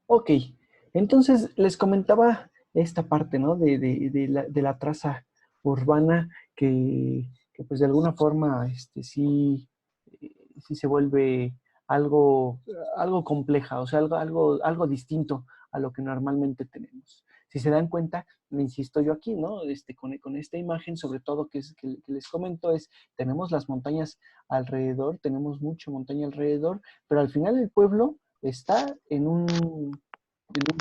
Ok, entonces les comentaba esta parte, ¿no? De la traza urbana que, pues de alguna forma sí, sí se vuelve algo, algo compleja, o sea, algo distinto a lo que normalmente tenemos. Si se dan cuenta, me insisto yo aquí, ¿no? Con esta imagen, sobre todo que les comento, tenemos las montañas alrededor, tenemos mucha montaña alrededor, pero al final el pueblo está en un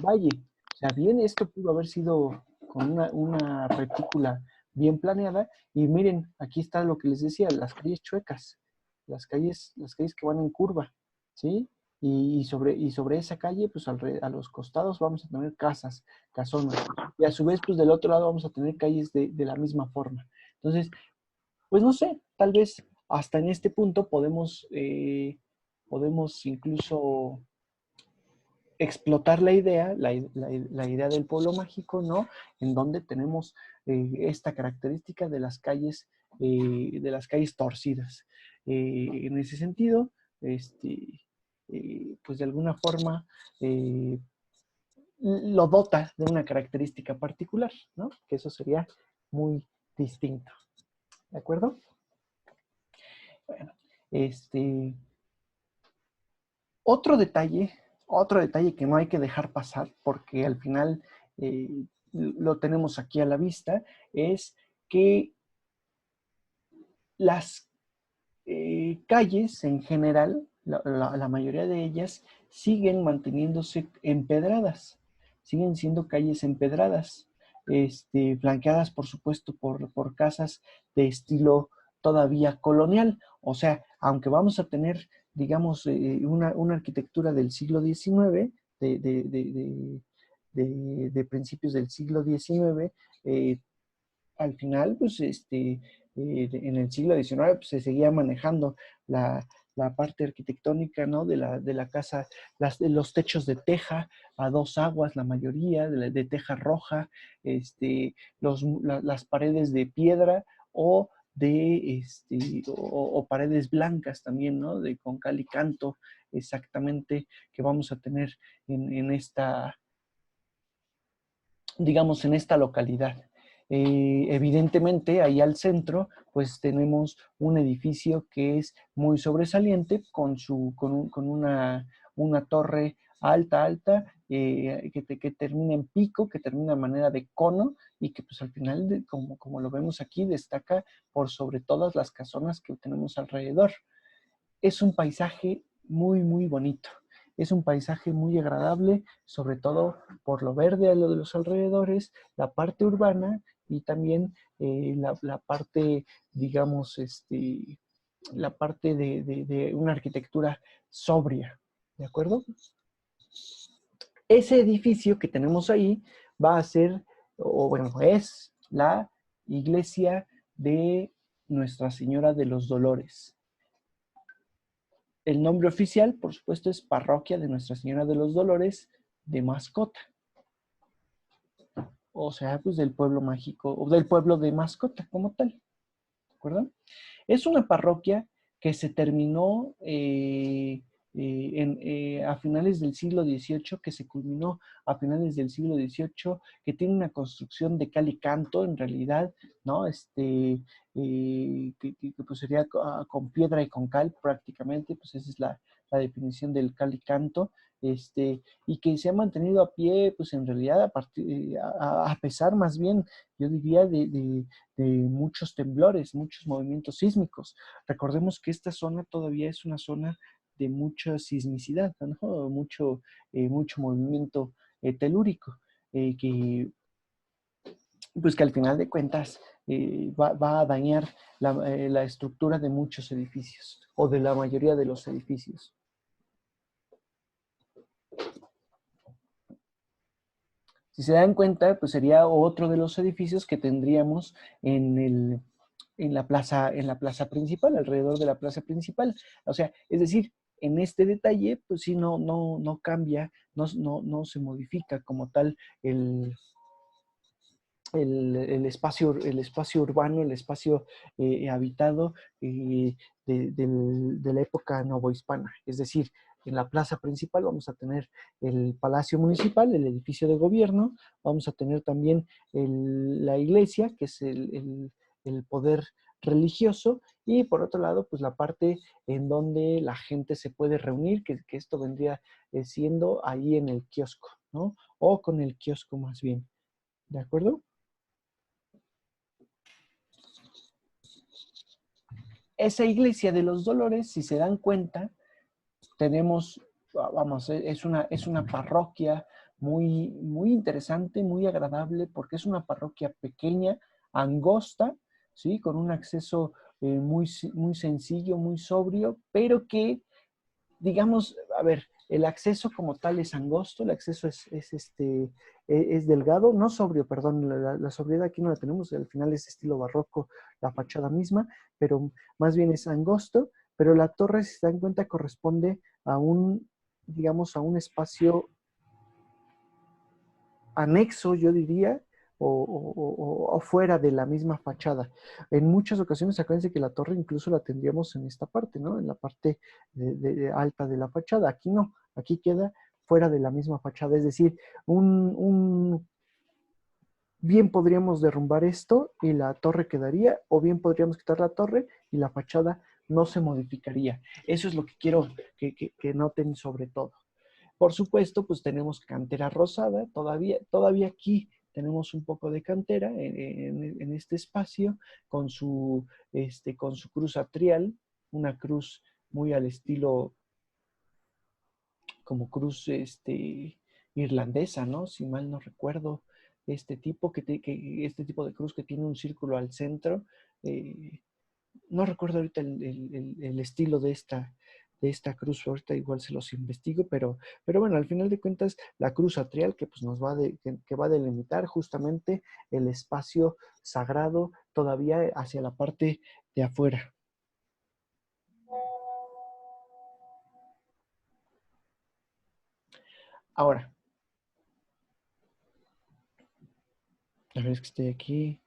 valle. O sea, bien, esto pudo haber sido con una retícula bien planeada. Y miren, aquí está lo que les decía, las calles chuecas, las calles que van en curva, ¿sí? Y sobre esa calle, pues a los costados vamos a tener casas, casonas. Y a su vez, pues del otro lado vamos a tener calles de la misma forma. Entonces, pues no sé, tal vez hasta en este punto podemos incluso explotar la idea del pueblo mágico, ¿no? En donde tenemos esta característica de las calles torcidas. En ese sentido, pues de alguna forma lo dota de una característica particular, ¿no? Que eso sería muy distinto, ¿de acuerdo? Bueno, este, Otro detalle, otro detalle que no hay que dejar pasar, porque al final lo tenemos aquí a la vista, es que las calles en general, la mayoría de ellas, siguen manteniéndose empedradas, siguen siendo calles empedradas, flanqueadas por supuesto por casas de estilo todavía colonial. O sea, aunque vamos a tener, digamos, una arquitectura del siglo XIX, de, de, de, de, de principios del siglo XIX, al final, pues, en el siglo XIX pues, se seguía manejando la parte arquitectónica, ¿no? De la casa, los techos de teja a dos aguas, la mayoría, de teja roja, las paredes de piedra o o paredes blancas también, ¿no? Con cal y canto, exactamente, que vamos a tener en esta, digamos, en esta localidad. Evidentemente, ahí al centro, pues tenemos un edificio que es muy sobresaliente con una torre alta, alta, que termina en pico, que termina de manera de cono y que pues al final, como lo vemos aquí, destaca por sobre todas las casonas que tenemos alrededor. Es un paisaje muy, muy bonito. Es un paisaje muy agradable, sobre todo por lo verde a lo de los alrededores, la parte urbana y también la parte, digamos, la parte de una arquitectura sobria. ¿De acuerdo? Ese edificio que tenemos ahí va a ser, o bueno, es la iglesia de Nuestra Señora de los Dolores. El nombre oficial, por supuesto, es Parroquia de Nuestra Señora de los Dolores de Mascota. O sea, pues del pueblo mágico, o del pueblo de Mascota como tal. ¿De acuerdo? Es una parroquia que se terminó a finales del siglo XVIII, que se culminó a finales del siglo XVIII, que tiene una construcción de cal y canto, en realidad, ¿no? Pues sería con piedra y con cal prácticamente, pues esa es la definición del cal y canto, y que se ha mantenido a pie, pues en realidad a pesar más bien, yo diría, de muchos temblores, muchos movimientos sísmicos. Recordemos que esta zona todavía es una zona de mucha sismicidad, ¿no? Mucho movimiento telúrico, pues que al final de cuentas va a dañar la estructura de muchos edificios o de la mayoría de los edificios. Si se dan cuenta, pues sería otro de los edificios que tendríamos en la plaza principal, alrededor de la plaza principal. O sea, es decir, en este detalle, pues sí, no cambia, no se modifica como tal el, el espacio urbano, el espacio habitado de la época novohispana. Es decir, en la plaza principal vamos a tener el Palacio Municipal, el edificio de gobierno, vamos a tener también la iglesia, que es el poder religioso, y por otro lado, pues la parte en donde la gente se puede reunir, que esto vendría siendo ahí en el kiosco, ¿no? O con el kiosco más bien, ¿de acuerdo? Esa iglesia de los Dolores, si se dan cuenta, tenemos, vamos, es una parroquia muy, muy interesante, muy agradable, porque es una parroquia pequeña, angosta, ¿sí? Con un acceso muy, muy sencillo, muy sobrio, pero que, digamos, a ver, el acceso como tal es angosto, el acceso es delgado, no sobrio, perdón, la sobriedad aquí no la tenemos, al final es estilo barroco, la fachada misma, pero más bien es angosto, pero la torre, si se dan cuenta, corresponde a un, digamos, a un espacio anexo, yo diría, o fuera de la misma fachada. En muchas ocasiones, acuérdense que la torre incluso la tendríamos en esta parte, ¿no? En la parte alta de la fachada. Aquí no, aquí queda fuera de la misma fachada. Es decir, bien podríamos derrumbar esto y la torre quedaría, o bien podríamos quitar la torre y la fachada no se modificaría. Eso es lo que quiero que noten sobre todo. Por supuesto, pues tenemos cantera rosada, todavía aquí tenemos un poco de cantera en este espacio con su cruz atrial, una cruz muy al estilo como cruz irlandesa, ¿no? Si mal no recuerdo, este tipo de cruz que tiene un círculo al centro. eh, no recuerdo ahorita el estilo de esta cruz, ahorita igual se los investigo, pero bueno, al final de cuentas, la cruz atrial que, pues, que va a delimitar justamente el espacio sagrado todavía hacia la parte de afuera. Ahora, a ver, es que estoy aquí.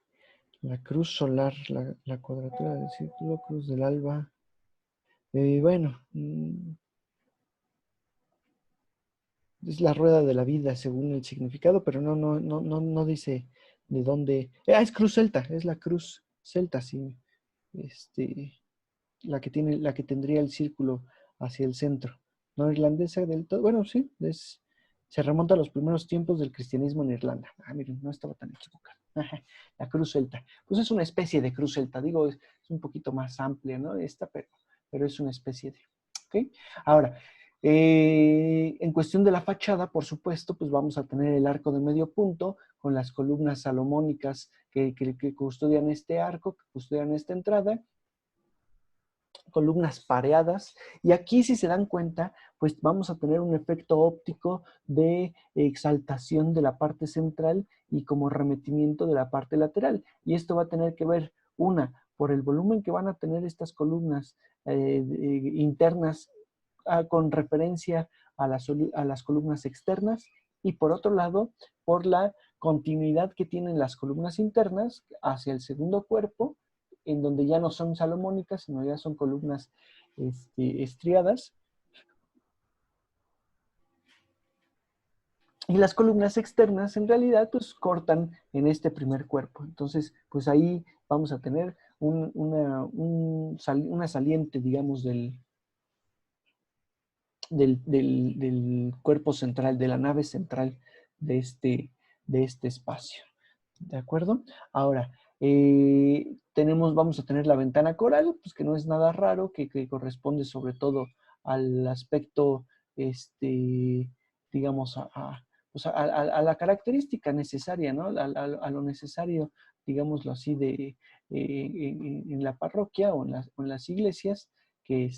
La cruz solar, la cuadratura del círculo, cruz del alba. Bueno, es la rueda de la vida según el significado, pero no dice de dónde. Es cruz celta, es la cruz celta, sí. Este, la que tendría el círculo hacia el centro. No irlandesa del todo. Bueno, sí, se remonta a los primeros tiempos del cristianismo en Irlanda. Ah, miren, no estaba tan equivocado. La cruz celta. Pues es una especie de cruz celta. Digo, es un poquito más amplia, ¿no? Esta, pero es una especie de. ¿Ok? Ahora, en cuestión de la fachada, por supuesto, pues vamos a tener el arco de medio punto con las columnas salomónicas que custodian este arco, que custodian esta entrada, columnas pareadas, y aquí, si se dan cuenta, pues vamos a tener un efecto óptico de exaltación de la parte central y como remetimiento de la parte lateral, y esto va a tener que ver, una, por el volumen que van a tener estas columnas internas con referencia a las columnas externas, y por otro lado, por la continuidad que tienen las columnas internas hacia el segundo cuerpo, en donde ya no son salomónicas, sino ya son columnas estriadas. Y las columnas externas, en realidad, pues cortan en este primer cuerpo. Entonces, pues ahí vamos a tener una saliente, digamos, del cuerpo central, de la nave central de de este espacio. ¿De acuerdo? Ahora, vamos a tener la ventana coral, pues que no es nada raro, que corresponde sobre todo al aspecto, digamos, pues a la característica necesaria, ¿no? A lo necesario, digámoslo así, en la parroquia o en las iglesias, que,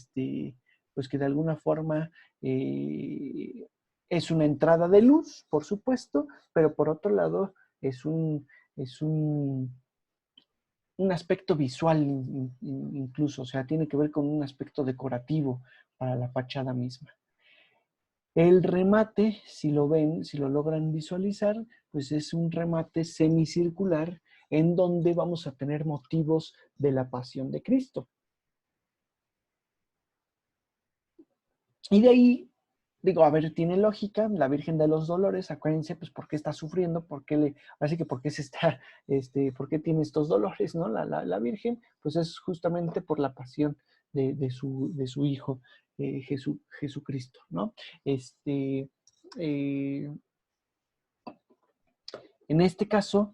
pues que de alguna forma es una entrada de luz, por supuesto, pero por otro lado es es un aspecto visual incluso, o sea, tiene que ver con un aspecto decorativo para la fachada misma. El remate, si lo ven, si lo logran visualizar, pues es un remate semicircular en donde vamos a tener motivos de la pasión de Cristo. Y de ahí digo, a ver, tiene lógica, la Virgen de los Dolores, acuérdense, pues, ¿por qué está sufriendo? Así que, ¿por qué por qué tiene estos dolores, no? La Virgen, pues es justamente por la pasión de su Hijo, Jesucristo, ¿no? Este, eh, en este caso,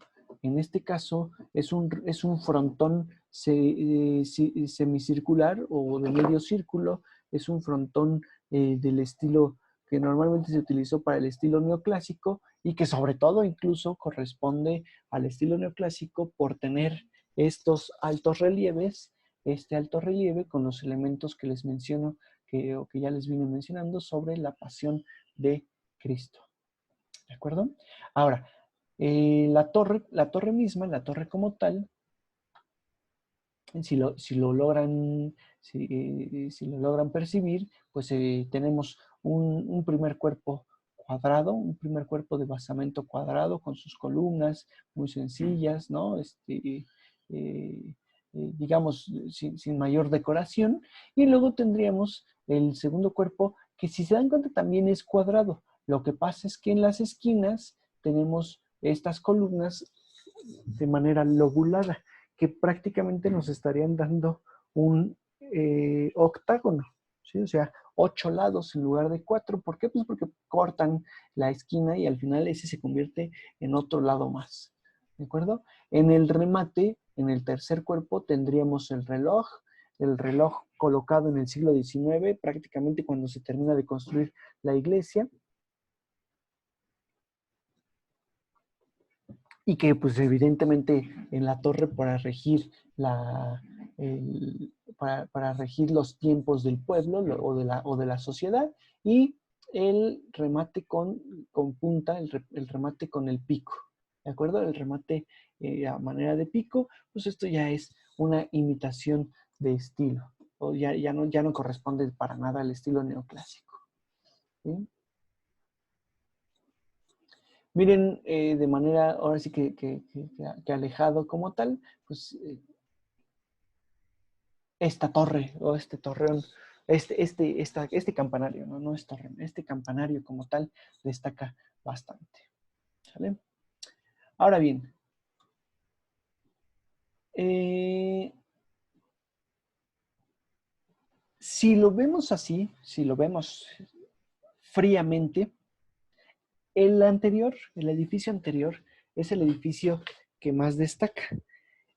es un frontón semicircular o de medio círculo, es un frontón del estilo que normalmente se utilizó para el estilo neoclásico y que sobre todo incluso corresponde al estilo neoclásico por tener estos altos relieves, este alto relieve con los elementos que les menciono, o que ya les vine mencionando sobre la pasión de Cristo. ¿De acuerdo? Ahora, la torre misma, la torre como tal, si lo logran percibir, pues tenemos un primer cuerpo cuadrado, un primer cuerpo de basamento cuadrado con sus columnas muy sencillas, ¿no? Digamos, sin mayor decoración. Y luego tendríamos el segundo cuerpo, que si se dan cuenta también es cuadrado. Lo que pasa es que en las esquinas tenemos estas columnas de manera lobulada, que prácticamente nos estarían dando un octágono, ¿sí? O sea, 8 lados en lugar de 4. ¿Por qué? Pues porque cortan la esquina y al final ese se convierte en otro lado más. ¿De acuerdo? En el remate, en el tercer cuerpo, tendríamos el reloj colocado en el siglo XIX, prácticamente cuando se termina de construir la iglesia, y que pues evidentemente en la torre para regir los tiempos del pueblo o de la sociedad, y el remate con punta, el remate con el pico, ¿de acuerdo? El remate a manera de pico, pues esto ya es una imitación de estilo, o ya no corresponde para nada al estilo neoclásico, ¿sí? Miren, de manera, ahora sí que alejado como tal, pues esta torre o este torreón, este campanario, ¿no? No es torreón, este campanario como tal destaca bastante, ¿sale? Ahora bien, eh, si lo vemos así, si lo vemos fríamente, el edificio anterior, es el edificio que más destaca.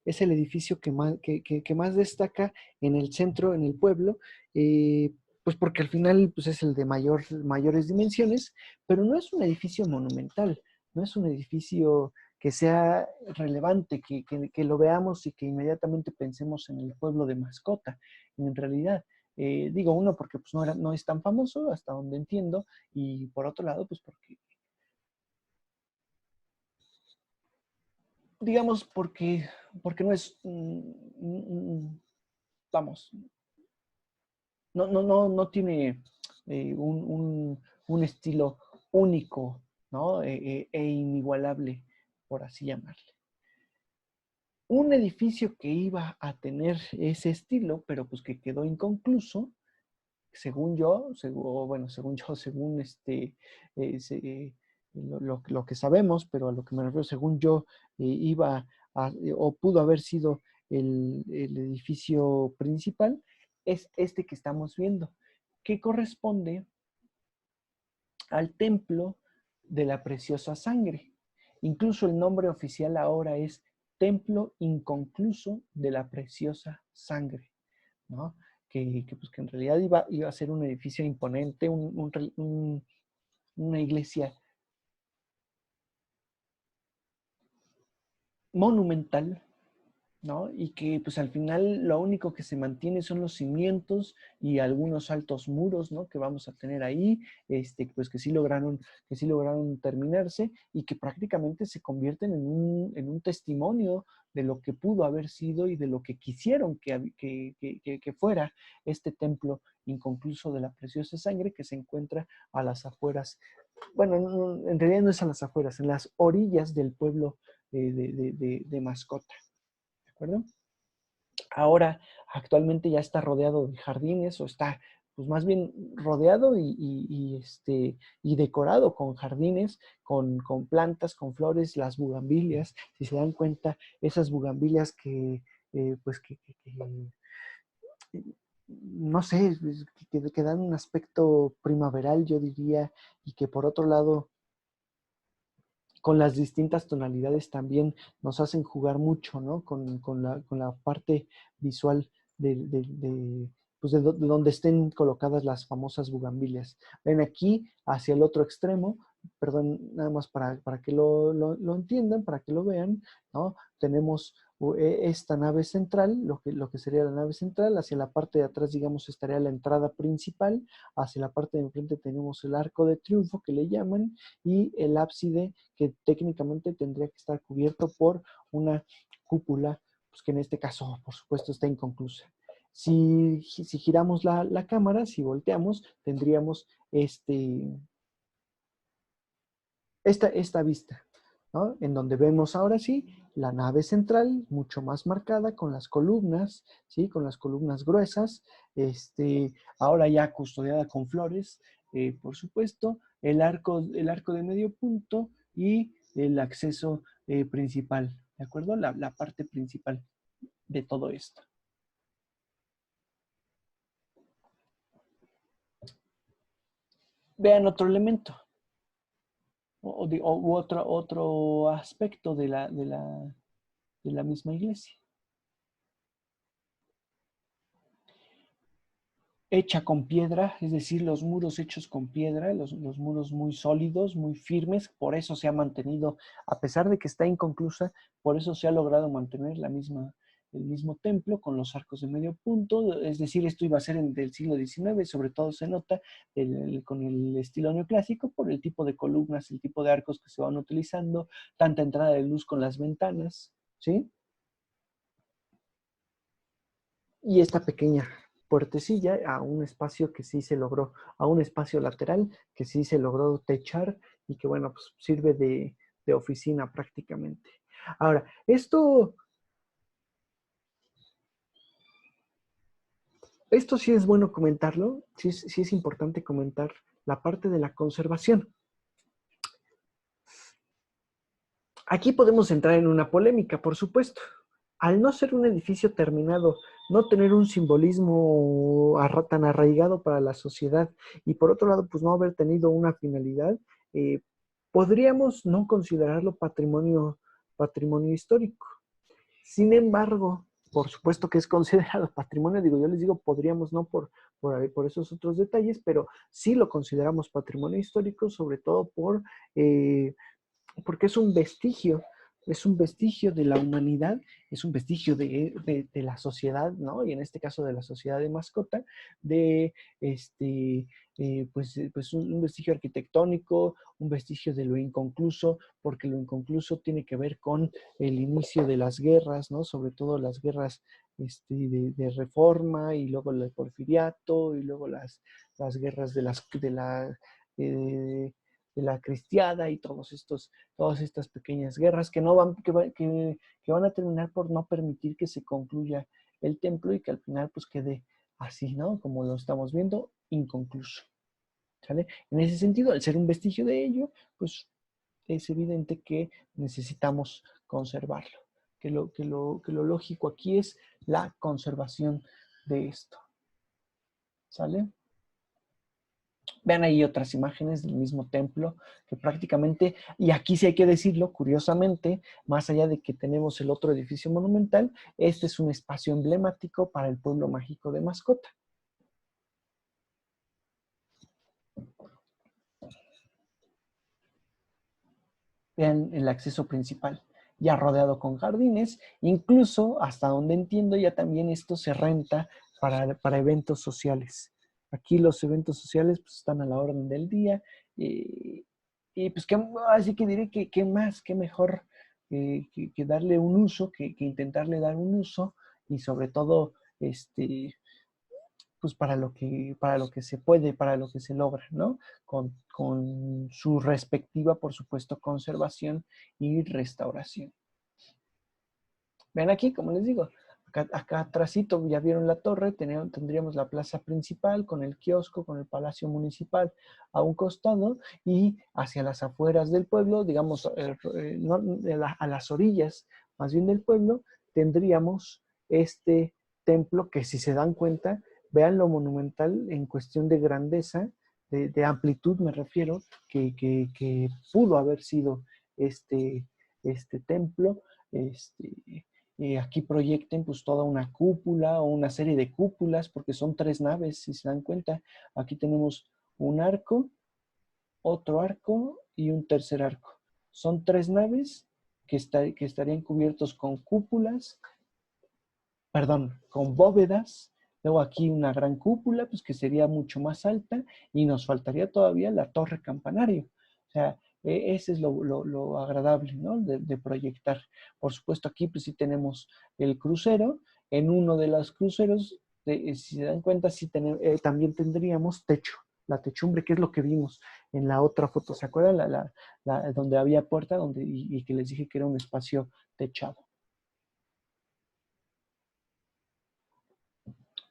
Es el edificio que más destaca en el centro, en el pueblo, pues porque al final pues es el de mayores dimensiones, pero no es un edificio monumental, no es un edificio que sea relevante, que lo veamos y que inmediatamente pensemos en el pueblo de Mascota. En realidad, digo uno porque pues no es tan famoso, hasta donde entiendo, y por otro lado, pues porque, digamos, porque no es, vamos, no tiene un estilo único, ¿no? E inigualable, por así llamarle. Un edificio que iba a tener ese estilo, pero pues que quedó inconcluso, según yo, según lo que sabemos, pero a lo que me refiero, según yo, o pudo haber sido el edificio principal, es este que estamos viendo, que corresponde al templo de la preciosa sangre. Incluso el nombre oficial ahora es Templo Inconcluso de la Preciosa Sangre, ¿no? Pues, que en realidad iba a ser un edificio imponente, una iglesia monumental, ¿no? Y que pues al final lo único que se mantiene son los cimientos y algunos altos muros, ¿no? Que vamos a tener ahí, pues que sí lograron terminarse y que prácticamente se convierten en un testimonio de lo que pudo haber sido y de lo que quisieron que fuera este templo inconcluso de la preciosa sangre, que se encuentra a las afueras, bueno, en realidad no es a las afueras, en las orillas del pueblo de Mascota. ¿De acuerdo? Ahora, actualmente ya está rodeado de jardines o está pues más bien rodeado y decorado con jardines, con plantas, con flores, las bugambilias. Si se dan cuenta, esas bugambilias pues no sé, que dan un aspecto primaveral, yo diría, y que por otro lado, con las distintas tonalidades también nos hacen jugar mucho, ¿no? Con la parte visual pues de donde estén colocadas las famosas bugambilias. Ven aquí, hacia el otro extremo, perdón, nada más para que lo entiendan, para que lo vean, ¿no? Tenemos esta nave central, lo que sería la nave central, hacia la parte de atrás, digamos, estaría la entrada principal, hacia la parte de enfrente tenemos el arco de triunfo, que le llaman, y el ábside, que técnicamente tendría que estar cubierto por una cúpula, pues que en este caso, por supuesto, está inconclusa. Si giramos la cámara, si volteamos, tendríamos esta vista, ¿no? En donde vemos ahora sí la nave central, mucho más marcada, con las columnas, ¿sí? Con las columnas gruesas, ahora ya custodiada con flores, por supuesto, el arco de medio punto y el acceso principal, ¿de acuerdo? La parte principal de todo esto. Vean otro elemento, u otro aspecto de la misma iglesia. Hecha con piedra, es decir, los muros hechos con piedra, los muros muy sólidos, muy firmes, por eso se ha mantenido, a pesar de que está inconclusa, por eso se ha logrado mantener el mismo templo con los arcos de medio punto, es decir, esto iba a ser del siglo XIX, sobre todo se nota con el estilo neoclásico por el tipo de columnas, el tipo de arcos que se van utilizando, tanta entrada de luz con las ventanas, ¿sí? Y esta pequeña puertecilla a un espacio que sí se logró, a un espacio lateral que sí se logró techar y que, bueno, pues sirve de oficina prácticamente. Ahora, esto sí es bueno comentarlo, sí es importante comentar la parte de la conservación. Aquí podemos entrar en una polémica, por supuesto. Al no ser un edificio terminado, no tener un simbolismo tan arraigado para la sociedad y por otro lado, pues no haber tenido una finalidad, podríamos no considerarlo patrimonio histórico. Sin embargo, por supuesto que es considerado patrimonio, digo, yo les digo podríamos, no por esos otros detalles, pero sí lo consideramos patrimonio histórico, sobre todo porque es un vestigio de la humanidad, es un vestigio de la sociedad, ¿no? Y en este caso de la sociedad de mascota, de pues un vestigio arquitectónico, un vestigio de lo inconcluso, porque lo inconcluso tiene que ver con el inicio de las guerras, ¿no? Sobre todo las guerras de reforma y luego el porfiriato y luego las guerras de la cristiada y todas estas pequeñas guerras que van a terminar por no permitir que se concluya el templo y que al final pues quede así, ¿no? Como lo estamos viendo, inconcluso. ¿Sale? En ese sentido, al ser un vestigio de ello, pues es evidente que necesitamos conservarlo. Que lo lógico aquí es la conservación de esto. ¿Sale? Vean ahí otras imágenes del mismo templo que prácticamente, y aquí sí hay que decirlo, curiosamente, más allá de que tenemos el otro edificio monumental, este es un espacio emblemático para el pueblo mágico de Mascota. Vean el acceso principal, ya rodeado con jardines, incluso hasta donde entiendo ya también esto se renta para eventos sociales. Aquí los eventos sociales pues, están a la orden del día y pues así que diré que qué más, qué mejor que darle un uso, que intentarle dar un uso y sobre todo pues para lo que se puede, para lo que se logra, ¿no? Con su respectiva, por supuesto, conservación y restauración. Ven aquí, como les digo, Acá atrásito, ya vieron la torre, tendríamos la plaza principal con el kiosco, con el palacio municipal a un costado, y hacia las afueras del pueblo, digamos, a las orillas más bien del pueblo, tendríamos este templo que, si se dan cuenta, vean lo monumental en cuestión de grandeza, de amplitud me refiero, que pudo haber sido este templo. Aquí proyecten pues toda una cúpula o una serie de cúpulas, porque son 3 naves, si se dan cuenta. Aquí tenemos un arco, otro arco y un tercer arco. Son 3 naves que estarían cubiertos con cúpulas, perdón, con bóvedas. Luego aquí una gran cúpula, pues que sería mucho más alta, y nos faltaría todavía la torre campanario. O sea, ese es lo agradable, ¿no? De proyectar. Por supuesto, aquí pues sí tenemos el crucero. En uno de los cruceros, si se dan cuenta, sí también tendríamos techo, la techumbre, que es lo que vimos en la otra foto. ¿Se acuerdan? Donde había puerta y que les dije que era un espacio techado.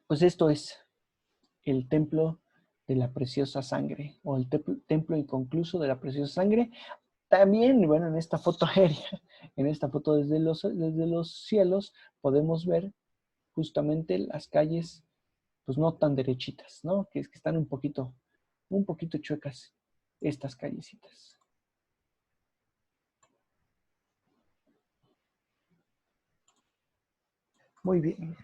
Pues esto es el templo de la preciosa sangre, o el templo inconcluso de la preciosa sangre. También, bueno, en esta foto aérea, en esta foto desde los cielos, podemos ver justamente las calles, pues no tan derechitas, ¿no? Que están un poquito chuecas estas callecitas. Muy bien.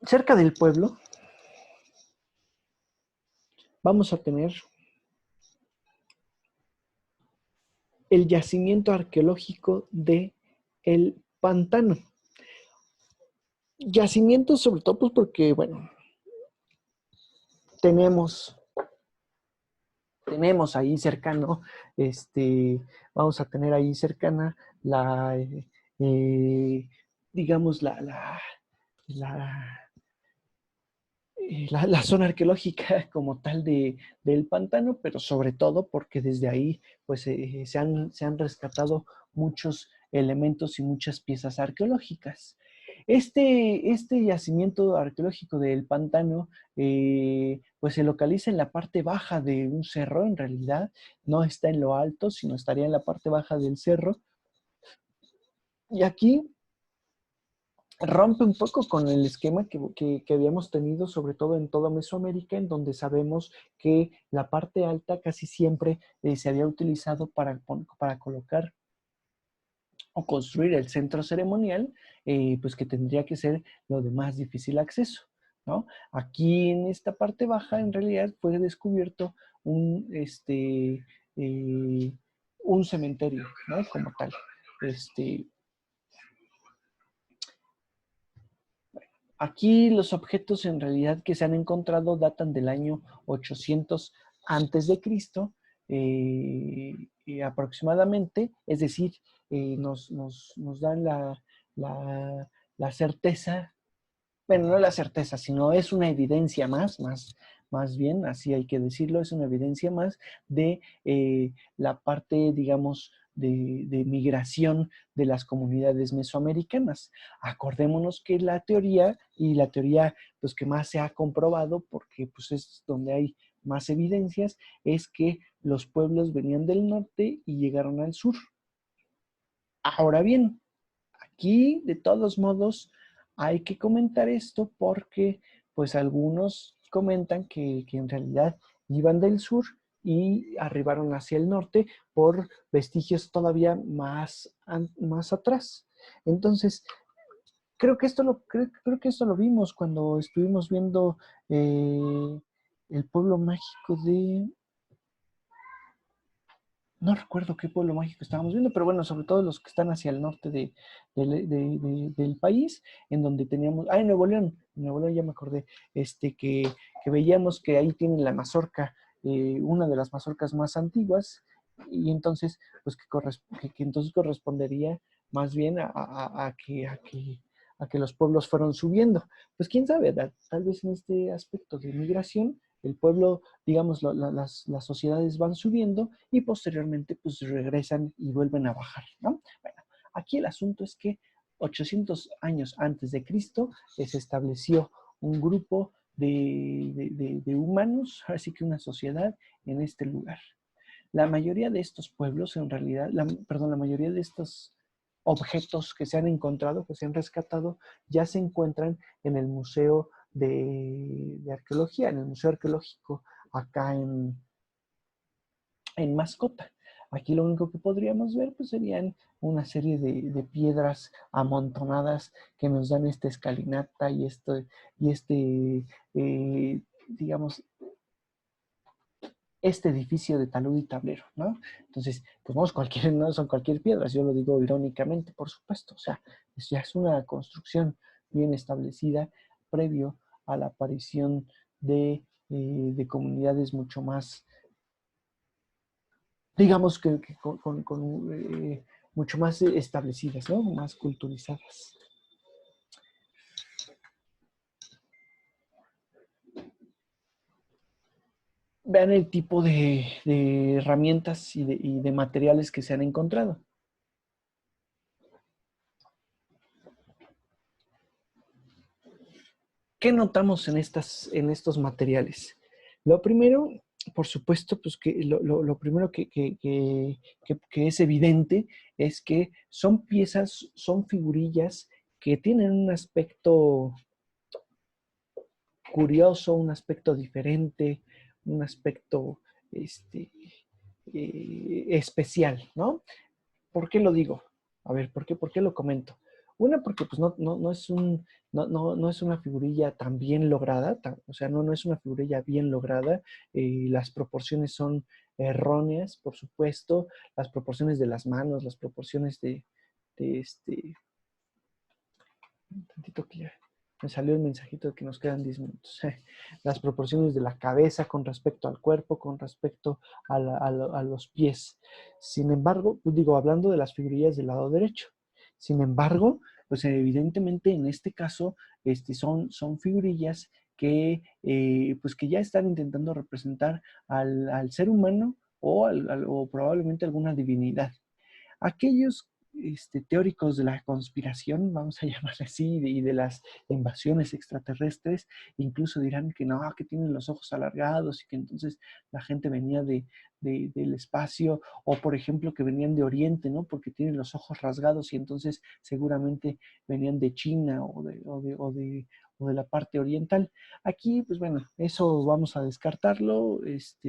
Cerca del pueblo vamos a tener el yacimiento arqueológico de El Pantano. Yacimiento sobre todo pues porque, bueno, tenemos ahí cercano, vamos a tener ahí cercana la, digamos, la zona arqueológica como tal del pantano, pero sobre todo porque desde ahí pues se han rescatado muchos elementos y muchas piezas arqueológicas. Este yacimiento arqueológico del pantano pues se localiza en la parte baja de un cerro. En realidad no está en lo alto, sino estaría en la parte baja del cerro. Y aquí rompe un poco con el esquema que habíamos tenido, sobre todo en toda Mesoamérica, en donde sabemos que la parte alta casi siempre se había utilizado para colocar o construir el centro ceremonial, pues que tendría que ser lo de más difícil acceso, ¿no? Aquí en esta parte baja, en realidad, fue descubierto un cementerio, ¿no? Como tal. Aquí los objetos en realidad que se han encontrado datan del año 800 antes de Cristo, aproximadamente. Es decir, nos dan la certeza, bueno, no la certeza, sino es una evidencia más bien, así hay que decirlo, es una evidencia más de la parte, digamos, de migración de las comunidades mesoamericanas. Acordémonos que la teoría pues, que más se ha comprobado, porque pues, es donde hay más evidencias, es que los pueblos venían del norte y llegaron al sur. Ahora bien, aquí, de todos modos, hay que comentar esto porque, pues, algunos comentan que en realidad iban del sur y arribaron hacia el norte por vestigios todavía más atrás. Entonces, creo que esto lo vimos cuando estuvimos viendo el pueblo mágico de... No recuerdo qué pueblo mágico estábamos viendo, pero bueno, sobre todo los que están hacia el norte del país, en donde teníamos, en Nuevo León ya me acordé, que veíamos que ahí tienen la mazorca, una de las mazorcas más antiguas, y entonces, pues que entonces correspondería más bien a que los pueblos fueron subiendo. Pues quién sabe, tal vez en este aspecto de migración, El pueblo, digamos, las sociedades van subiendo y posteriormente pues regresan y vuelven a bajar, ¿no? Bueno, aquí el asunto es que 800 años antes de Cristo se estableció un grupo de humanos, así que una sociedad en este lugar. La mayoría de estos pueblos, en realidad, perdón, la mayoría de estos objetos que se han encontrado, que se han rescatado, ya se encuentran en el Museo de Arqueología, en el Museo Arqueológico, acá en Mascota. Aquí lo único que podríamos ver pues, serían una serie de piedras amontonadas que nos dan esta escalinata digamos, este edificio de talud y tablero, ¿no? Entonces, pues no son cualquier piedras, yo lo digo irónicamente, por supuesto, o sea, ya es una construcción bien establecida previo a la aparición de comunidades mucho más, digamos que mucho más establecidas, ¿no? Más culturizadas. Vean el tipo de herramientas y de materiales que se han encontrado. ¿Qué notamos en estos materiales? Lo primero, por supuesto, pues que lo primero que es evidente es que son piezas, son figurillas que tienen un aspecto curioso, un aspecto diferente, un aspecto este, especial, ¿no? ¿Por qué lo digo? A ver, por qué lo comento? Una, porque pues no es no es una figurilla tan bien lograda, o sea, no es una figurilla bien lograda, las proporciones son erróneas, por supuesto, las proporciones de las manos, las proporciones de un tantito que ya me salió el mensajito de que nos quedan 10 minutos. Las proporciones de la cabeza con respecto al cuerpo, con respecto a los pies. Sin embargo, pues digo, hablando de las figurillas del lado derecho. Sin embargo, pues evidentemente en este caso son figurillas pues que ya están intentando representar al ser humano o probablemente alguna divinidad. Aquellos teóricos de la conspiración, vamos a llamarle así, y de las invasiones extraterrestres, incluso dirán que no, que tienen los ojos alargados y que entonces la gente venía del espacio, o por ejemplo que venían de Oriente, ¿no? Porque tienen los ojos rasgados y entonces seguramente venían de China o de la parte oriental. Aquí, pues bueno, eso vamos a descartarlo,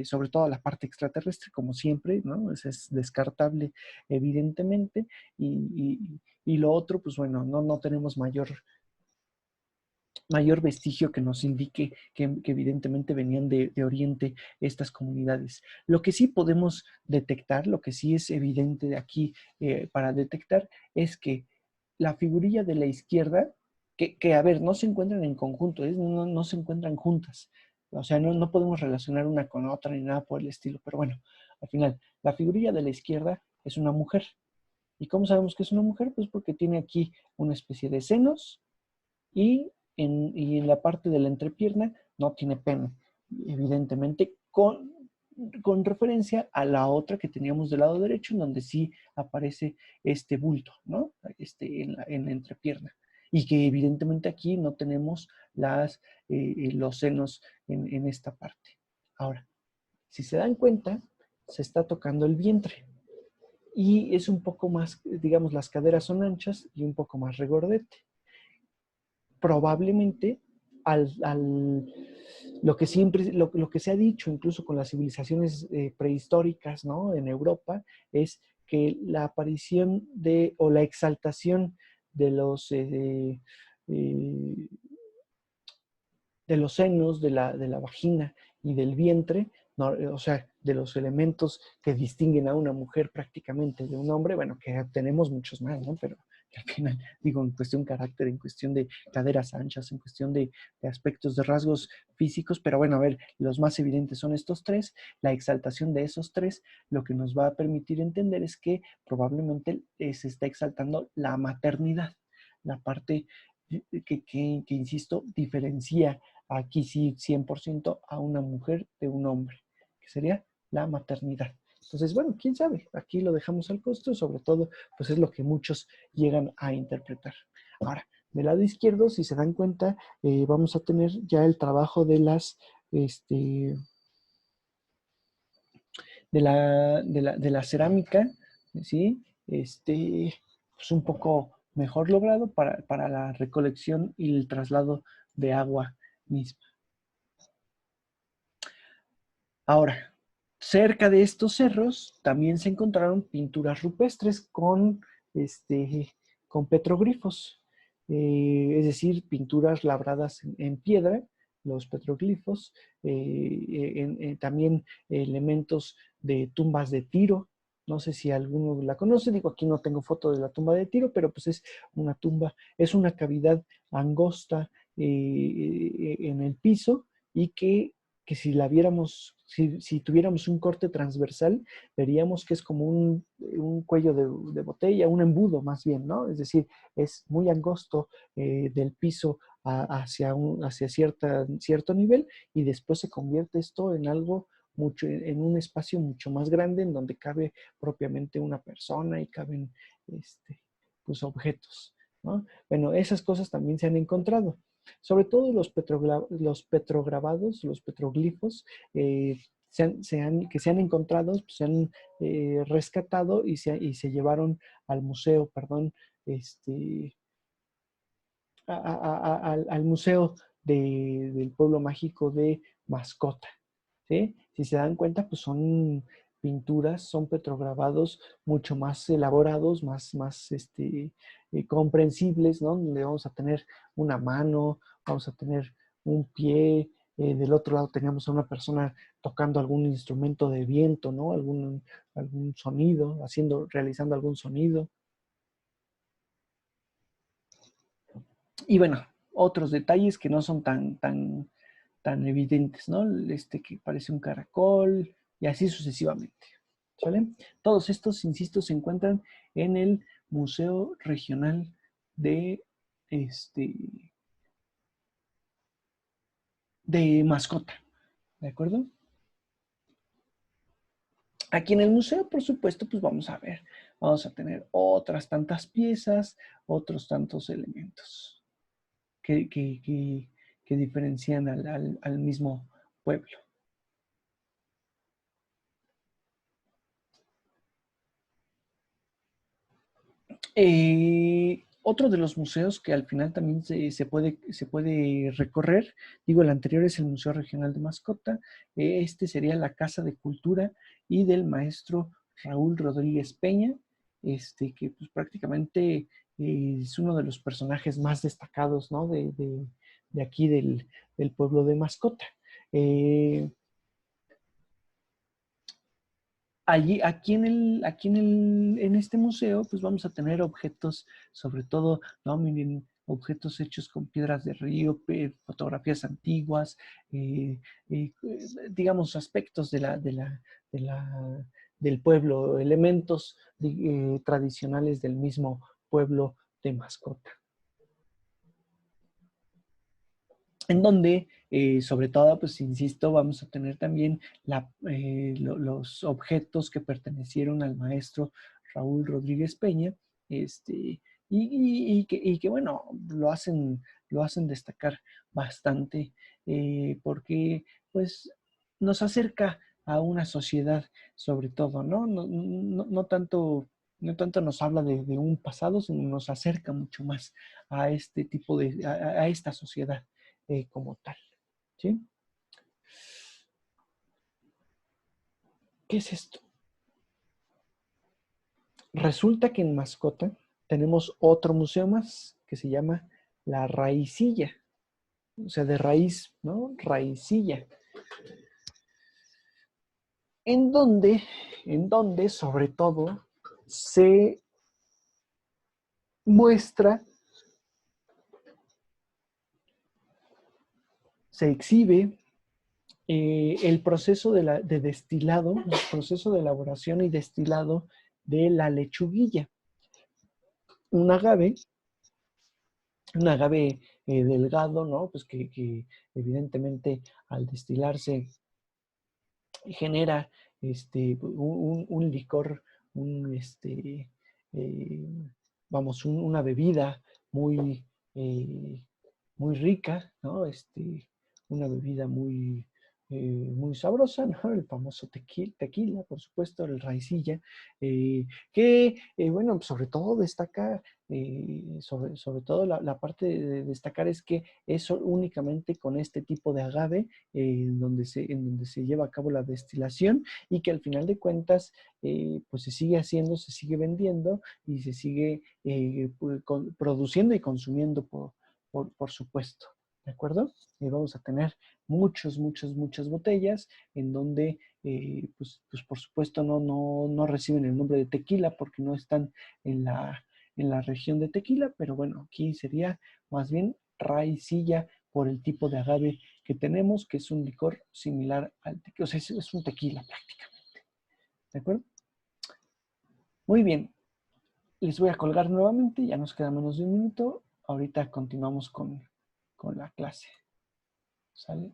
sobre todo la parte extraterrestre, como siempre, ¿no? Es descartable evidentemente, y lo otro, pues bueno, no tenemos mayor vestigio que nos indique que evidentemente venían de Oriente estas comunidades. Lo que sí podemos detectar, lo que sí es evidente de aquí para detectar, es que la figurilla de la izquierda, a ver, no se encuentran en conjunto, no se encuentran juntas. O sea, no podemos relacionar una con otra ni nada por el estilo, pero bueno, al final, la figurilla de la izquierda es una mujer. ¿Y cómo sabemos que es una mujer? Pues porque tiene aquí una especie de senos y en la parte de la entrepierna no tiene pene, evidentemente con referencia a la otra que teníamos del lado derecho, en donde sí aparece este bulto, ¿no? En la entrepierna. Y que evidentemente aquí no tenemos los senos en esta parte. Ahora, si se dan cuenta, se está tocando el vientre y es un poco más, digamos, las caderas son anchas y un poco más regordete. Probablemente lo que se ha dicho incluso con las civilizaciones prehistóricas, ¿no? En Europa, es que la aparición o la exaltación de eh, de los senos, de la vagina y del vientre, no, o sea, de los elementos que distinguen a una mujer prácticamente de un hombre, bueno, que tenemos muchos más, ¿no? Pero al final, digo, en cuestión de carácter, en cuestión de caderas anchas, en cuestión de aspectos de rasgos físicos, pero bueno, a ver, los más evidentes son estos tres, la exaltación de esos tres, lo que nos va a permitir entender es que probablemente se está exaltando la maternidad, la parte que insisto, diferencia aquí sí 100% a una mujer de un hombre, que sería la maternidad. Entonces, bueno, quién sabe, aquí lo dejamos al costo, sobre todo, pues es lo que muchos llegan a interpretar. Ahora, del lado izquierdo, si se dan cuenta, vamos a tener ya el trabajo de las, de la cerámica, ¿sí? Pues un poco mejor logrado para la recolección y el traslado de agua misma. Ahora, cerca de estos cerros también se encontraron pinturas rupestres con petroglifos, es decir, pinturas labradas en piedra, los petroglifos, también elementos de tumbas de Tiro. No sé si alguno la conoce, digo, aquí no tengo foto de la tumba de Tiro, pero pues es una tumba, es una cavidad angosta en el piso y que si la viéramos, si tuviéramos un corte transversal, veríamos que es como un cuello de botella, un embudo más bien, ¿no? Es decir, es muy angosto del piso hacia cierto nivel y después se convierte esto en algo mucho, en un espacio mucho más grande en donde cabe propiamente una persona y caben pues objetos, ¿no? Bueno, esas cosas también se han encontrado. Sobre todo los petrograbados, los petroglifos, que se han encontrado, pues, se han rescatado y se llevaron al museo, perdón, al museo del pueblo mágico de Mascota. ¿Sí? Si se dan cuenta, pues son pinturas, son petrograbados mucho más elaborados, más comprensibles, ¿no? Donde vamos a tener una mano, vamos a tener un pie, del otro lado teníamos a una persona tocando algún instrumento de viento, ¿no? Algún sonido, realizando algún sonido. Y bueno, otros detalles que no son tan evidentes, ¿no? Que parece un caracol y así sucesivamente. ¿Sale? Todos estos, insisto, se encuentran en el Museo Regional de, de Mascota. ¿De acuerdo? Aquí en el museo, por supuesto, pues vamos a tener otras tantas piezas, otros tantos elementos que diferencian al mismo pueblo. Otro de los museos que al final también se puede recorrer, digo, el anterior es el Museo Regional de Mascota, este sería la Casa de Cultura y del maestro Raúl Rodríguez Peña, que pues prácticamente es uno de los personajes más destacados, ¿no? De aquí del pueblo de Mascota. Allí, en este museo, pues vamos a tener objetos, sobre todo, ¿no? Miren, objetos hechos con piedras de río, fotografías antiguas, eh, eh, digamos, aspectos de del pueblo, elementos tradicionales del mismo pueblo de Mascota. En donde, sobre todo, pues insisto, vamos a tener también los objetos que pertenecieron al maestro Raúl Rodríguez Peña, y que, bueno, lo hacen destacar bastante, porque pues nos acerca a una sociedad, sobre todo, ¿no? No tanto nos habla de un pasado, sino nos acerca mucho más a este tipo a esta sociedad como tal. ¿Sí? ¿Qué es esto? Resulta que en Mascota tenemos otro museo más que se llama La Raicilla, o sea, de raíz, ¿no? Raicilla. En donde, sobre todo se muestra, se exhibe el proceso de destilado, el proceso de elaboración y destilado de la lechuguilla, un agave un agave delgado, ¿no? Pues que evidentemente al destilarse genera un licor, un, eh, vamos, una bebida muy, eh, muy rica, ¿no? Una bebida muy sabrosa, ¿no? El famoso tequila, por supuesto, el raicilla, que, bueno, pues, sobre todo destaca, sobre todo la parte de destacar es que es únicamente con este tipo de agave en donde se lleva a cabo la destilación y que al final de cuentas pues se sigue haciendo, se sigue vendiendo y se sigue produciendo y consumiendo por supuesto. ¿De acuerdo? Vamos a tener muchas botellas en donde, pues por supuesto no reciben el nombre de tequila porque no están en la región de tequila, pero bueno, aquí sería más bien raicilla por el tipo de agave que tenemos, que es un licor similar al tequila, o sea, es un tequila prácticamente. ¿De acuerdo? Muy bien, les voy a colgar nuevamente, ya nos queda menos de un minuto. Ahorita continuamos con la clase. ¿Sale?